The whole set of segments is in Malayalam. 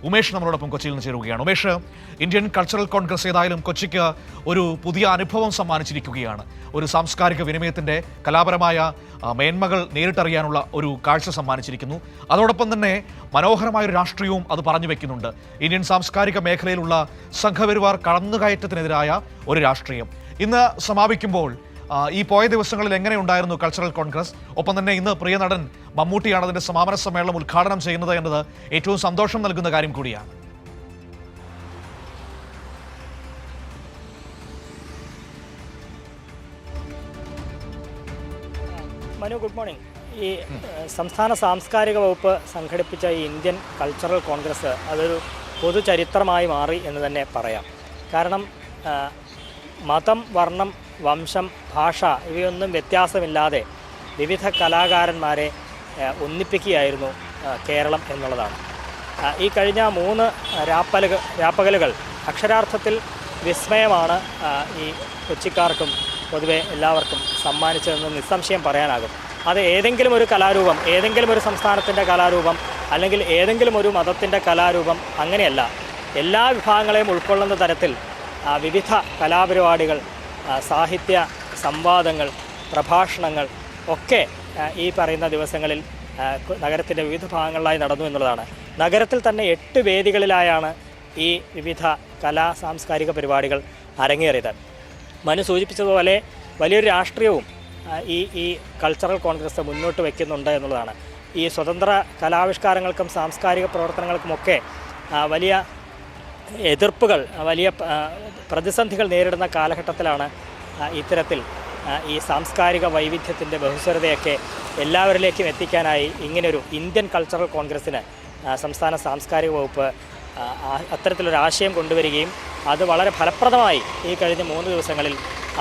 ഉമേഷ് നമ്മളോടൊപ്പം കൊച്ചിയിൽ നിന്ന് ചേരുകയാണ്. ഉമേഷ്, ഇന്ത്യൻ കൾച്ചറൽ കോൺഗ്രസ് ഏതായാലും കൊച്ചിക്ക് ഒരു പുതിയ അനുഭവം സമ്മാനിച്ചിരിക്കുകയാണ്. ഒരു സാംസ്കാരിക വിനിമയത്തിൻ്റെ കലാപരമായ മേന്മകൾ നേരിട്ടറിയാനുള്ള ഒരു കാഴ്ച സമ്മാനിച്ചിരിക്കുന്നു. അതോടൊപ്പം തന്നെ മനോഹരമായൊരു രാഷ്ട്രീയവും അത് പറഞ്ഞു വെക്കുന്നുണ്ട്. ഇന്ത്യൻ സാംസ്കാരിക മേഖലയിലുള്ള സംഘപരിവാർ കടന്നുകയറ്റത്തിനെതിരായ ഒരു രാഷ്ട്രീയം ഇന്ന് സമാപിക്കുമ്പോൾ ഈ പോയ ദിവസങ്ങളിൽ എങ്ങനെയുണ്ടായിരുന്നു കൾച്ചറൽ കോൺഗ്രസ്? ഒപ്പം തന്നെ ഇന്ന് പ്രിയ നടൻ മമ്മൂട്ടിയാണ് അതിൻ്റെ സമാപന സമ്മേളനം ഉദ്ഘാടനം ചെയ്യുന്നത് എന്നത് ഏറ്റവും സന്തോഷം നൽകുന്ന കാര്യം കൂടിയാണ്. Manu, good morning. ഈ സംസ്ഥാന സാംസ്കാരിക വകുപ്പ് സംഘടിപ്പിച്ച ഈ ഇന്ത്യൻ കൾച്ചറൽ കോൺഗ്രസ് അതൊരു പൊതുചരിത്രമായി മാറി എന്ന് തന്നെ പറയാം. കാരണം മതം, വർണ്ണം, വംശം, ഭാഷ ഇവയൊന്നും വ്യത്യാസമില്ലാതെ വിവിധ കലാകാരന്മാരെ ഒന്നിപ്പിക്കുകയായിരുന്നു കേരളം എന്നുള്ളതാണ്. ഈ കഴിഞ്ഞ 3 രാപ്പകലുകൾ അക്ഷരാർത്ഥത്തിൽ വിസ്മയമാണ് ഈ കൊച്ചിക്കാർക്കും പൊതുവെ എല്ലാവർക്കും സമ്മാനിച്ചതെന്ന് നിസ്സംശയം പറയാനാകും. അത് ഏതെങ്കിലും ഒരു കലാരൂപം, ഏതെങ്കിലും ഒരു സംസ്ഥാനത്തിൻ്റെ കലാരൂപം, അല്ലെങ്കിൽ ഏതെങ്കിലും ഒരു മതത്തിൻ്റെ കലാരൂപം, അങ്ങനെയല്ല. എല്ലാ വിഭാഗങ്ങളെയും ഉൾക്കൊള്ളുന്ന തരത്തിൽ വിവിധ കലാപരിപാടികൾ, സാഹിത്യ സംവാദങ്ങൾ, പ്രഭാഷണങ്ങൾ ഒക്കെ ഈ പറയുന്ന ദിവസങ്ങളിൽ നഗരത്തിൻ്റെ വിവിധ ഭാഗങ്ങളിലായി നടന്നു എന്നുള്ളതാണ്. നഗരത്തിൽ തന്നെ 8 വേദികളിലായാണ് ഈ വിവിധ സാംസ്കാരിക പരിപാടികൾ അരങ്ങേറിയത്. മനു സൂചിപ്പിച്ചതുപോലെ വലിയൊരു രാഷ്ട്രീയവും ഈ കൾച്ചറൽ കോൺഗ്രസ് മുന്നോട്ട് വയ്ക്കുന്നുണ്ട് എന്നുള്ളതാണ്. ഈ സ്വതന്ത്ര കലാവിഷ്കാരങ്ങൾക്കും സാംസ്കാരിക പ്രവർത്തനങ്ങൾക്കുമൊക്കെ വലിയ എതിർപ്പുകൾ, വലിയ പ്രതിസന്ധികൾ നേരിടുന്ന കാലഘട്ടത്തിലാണ് ഇത്തരത്തിൽ ഈ സാംസ്കാരിക വൈവിധ്യത്തിൻ്റെ ബഹുസ്വരതയൊക്കെ എല്ലാവരിലേക്കും എത്തിക്കാനായി ഇങ്ങനൊരു ഇന്ത്യൻ കൾച്ചറൽ കോൺഗ്രസ്സിന് സംസ്ഥാന സാംസ്കാരിക വകുപ്പ് അത്തരത്തിലൊരാശയം കൊണ്ടുവരികയും അത് വളരെ ഫലപ്രദമായി ഈ കഴിഞ്ഞ 3 ദിവസങ്ങളിൽ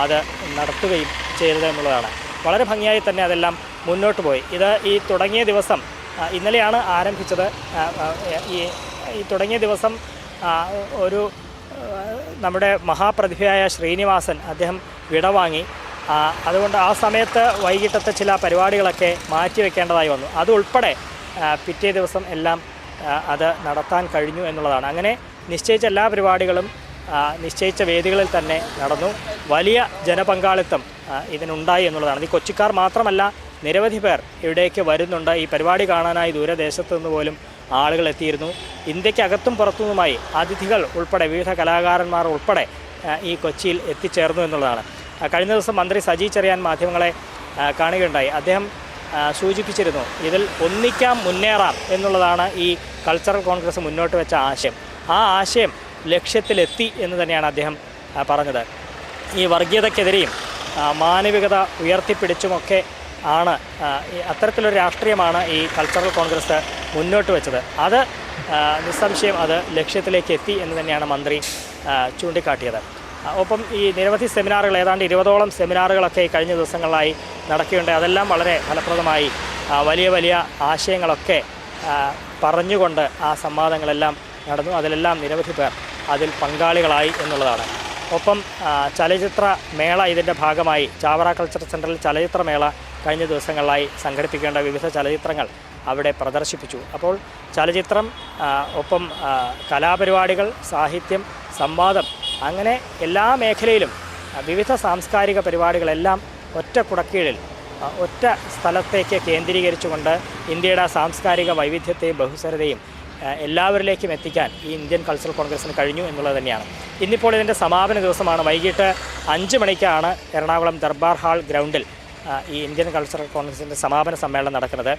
അത് നടത്തുകയും ചെയ്തത് എന്നുള്ളതാണ്. വളരെ ഭംഗിയായി തന്നെ അതെല്ലാം മുന്നോട്ട് പോയി. ഇത് ഈ തുടങ്ങിയ ദിവസം ഇന്നലെയാണ് ആരംഭിച്ചത്. ഈ തുടങ്ങിയ ദിവസം ഒരു നമ്മുടെ മഹാപ്രതിഭയായ ശ്രീനിവാസൻ അദ്ദേഹം വിടവാങ്ങി. അതുകൊണ്ട് ആ സമയത്ത് വൈകിട്ടത്തെ ചില പരിപാടികളൊക്കെ മാറ്റിവെക്കേണ്ടതായി വന്നു. അതുൾപ്പെടെ പിറ്റേ ദിവസം എല്ലാം അത് നടത്താൻ കഴിഞ്ഞു എന്നുള്ളതാണ്. അങ്ങനെ നിശ്ചയിച്ച എല്ലാ പരിപാടികളും നിശ്ചയിച്ച വേദികളിൽ തന്നെ നടന്നു. വലിയ ജനപങ്കാളിത്തം ഇതിനുണ്ടായി എന്നുള്ളതാണ്. ഈ കൊച്ചിക്കാർ മാത്രമല്ല, നിരവധി പേർ ഇവിടേക്ക് വരുന്നുണ്ട്. ഈ പരിപാടി കാണാനായി ദൂരദേശത്തു നിന്ന് പോലും ആളുകൾ എത്തിയിരുന്നു. ഇന്ത്യക്കകത്തും പുറത്തുനിന്നുമായി അതിഥികൾ ഉൾപ്പെടെ വിവിധ കലാകാരന്മാർ ഉൾപ്പെടെ ഈ കൊച്ചിയിൽ എത്തിച്ചേർന്നു എന്നുള്ളതാണ്. കഴിഞ്ഞ ദിവസം മന്ത്രി സജി ചെറിയാൻ മാധ്യമങ്ങളെ കാണുകയുണ്ടായി. അദ്ദേഹം സൂചിപ്പിച്ചിരുന്നു, ഇതിൽ ഒന്നിക്കാം, മുന്നേറാം എന്നുള്ളതാണ് ഈ കൾച്ചറൽ കോൺഗ്രസ് മുന്നോട്ട് വെച്ച ആശയം. ആ ആശയം ലക്ഷ്യത്തിലെത്തി എന്ന് തന്നെയാണ് അദ്ദേഹം പറഞ്ഞത്. ഈ വർഗീയതയ്ക്കെതിരെയും മാനവികത ഉയർത്തിപ്പിടിച്ചുമൊക്കെ ആണ് അത്തരത്തിലൊരു രാഷ്ട്രീയമാണ് ഈ കൾച്ചറൽ കോൺഗ്രസ് മുന്നോട്ട് വെച്ചത്. അത് നിസ്സംശയം അത് ലക്ഷ്യത്തിലേക്ക് എത്തി എന്ന് തന്നെയാണ് മന്ത്രി ചൂണ്ടിക്കാട്ടിയത്. ഒപ്പം ഈ നിരവധി സെമിനാറുകൾ, ഏതാണ്ട് 20ഓളം സെമിനാറുകളൊക്കെ ഈ കഴിഞ്ഞ ദിവസങ്ങളിലായി നടക്കുകയുണ്ടായി. അതെല്ലാം വളരെ ഫലപ്രദമായി വലിയ വലിയ ആശയങ്ങളൊക്കെ പറഞ്ഞുകൊണ്ട് ആ സംവാദങ്ങളെല്ലാം നടന്നു. അതിലെല്ലാം നിരവധി പേർ അതിൽ പങ്കാളികളായി എന്നുള്ളതാണ്. ഒപ്പം ചലച്ചിത്ര മേള ഇതിൻ്റെ ഭാഗമായി ചാവറ കൾച്ചർ സെൻ്ററിൽ ചലച്ചിത്രമേള കഴിഞ്ഞ ദിവസങ്ങളിലായി സംഘടിപ്പിക്കേണ്ട വിവിധ ചലച്ചിത്രങ്ങൾ അവിടെ പ്രദർശിപ്പിച്ചു. അപ്പോൾ ചലച്ചിത്രം, ഒപ്പം കലാപരിപാടികൾ, സാഹിത്യം, സംവാദം, അങ്ങനെ എല്ലാ മേഖലയിലും വിവിധ സാംസ്കാരിക പരിപാടികളെല്ലാം ഒറ്റ കുടക്കീഴിൽ ഒറ്റ സ്ഥലത്തേക്ക് കേന്ദ്രീകരിച്ചുകൊണ്ട് ഇന്ത്യയുടെ സാംസ്കാരിക വൈവിധ്യത്തെയും ബഹുസ്വരതയും എല്ലാവരിലേക്കും എത്തിക്കാൻ ഈ ഇന്ത്യൻ കൾച്ചറൽ കോൺഗ്രസ്സിന് കഴിഞ്ഞു എന്നുള്ളത് തന്നെയാണ്. ഇന്നിപ്പോൾ ഇതിൻ്റെ സമാപന ദിവസമാണ്. വൈകിട്ട് 5 മണിക്കാണ് എറണാകുളം ദർബാർ ഹാൾ ഗ്രൗണ്ടിൽ ഈ ഇന്ത്യൻ കൾച്ചറൽ കോൺഗ്രസിൻ്റെ സമാപന സമ്മേളനം നടക്കുന്നത്.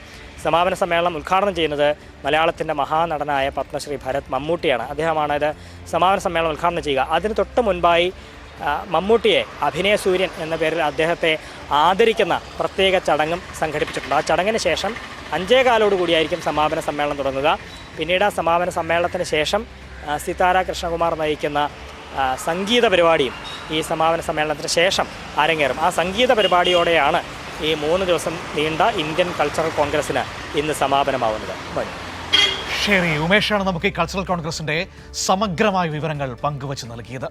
സമാപന സമ്മേളനം ഉദ്ഘാടനം ചെയ്യുന്നത് മലയാളത്തിൻ്റെ മഹാനടനായ പത്മശ്രീ ഭരത് മമ്മൂട്ടിയാണ്. അദ്ദേഹമാണ് ഇത് സമാപന സമ്മേളനം ഉദ്ഘാടനം ചെയ്യുക. അതിന് തൊട്ട് മുൻപായി മമ്മൂട്ടിയെ അഭിനയസൂര്യൻ എന്ന പേരിൽ അദ്ദേഹത്തെ ആദരിക്കുന്ന പ്രത്യേക ചടങ്ങും സംഘടിപ്പിച്ചിട്ടുണ്ട്. ആ ചടങ്ങിന് ശേഷം 5:15 സമാപന സമ്മേളനം തുടങ്ങുക. പിന്നീട് ആ സമാപന സമ്മേളനത്തിന് ശേഷം സിതാര കൃഷ്ണകുമാർ നയിക്കുന്ന സംഗീത പരിപാടിയും ഈ സമാപന സമ്മേളനത്തിന് ശേഷം അരങ്ങേറും. ആ സംഗീത പരിപാടിയോടെയാണ് ഈ 3 ദിവസം നീണ്ട ഇന്ത്യൻ കൾച്ചറൽ കോൺഗ്രസ്സിന് ഇന്ന് സമാപനമാവുന്നത്. ശരി, ഉമേഷാണ് നമുക്ക് ഈ കൾച്ചറൽ കോൺഗ്രസിൻ്റെ സമഗ്രമായ വിവരങ്ങൾ പങ്കുവച്ച് നൽകിയത്.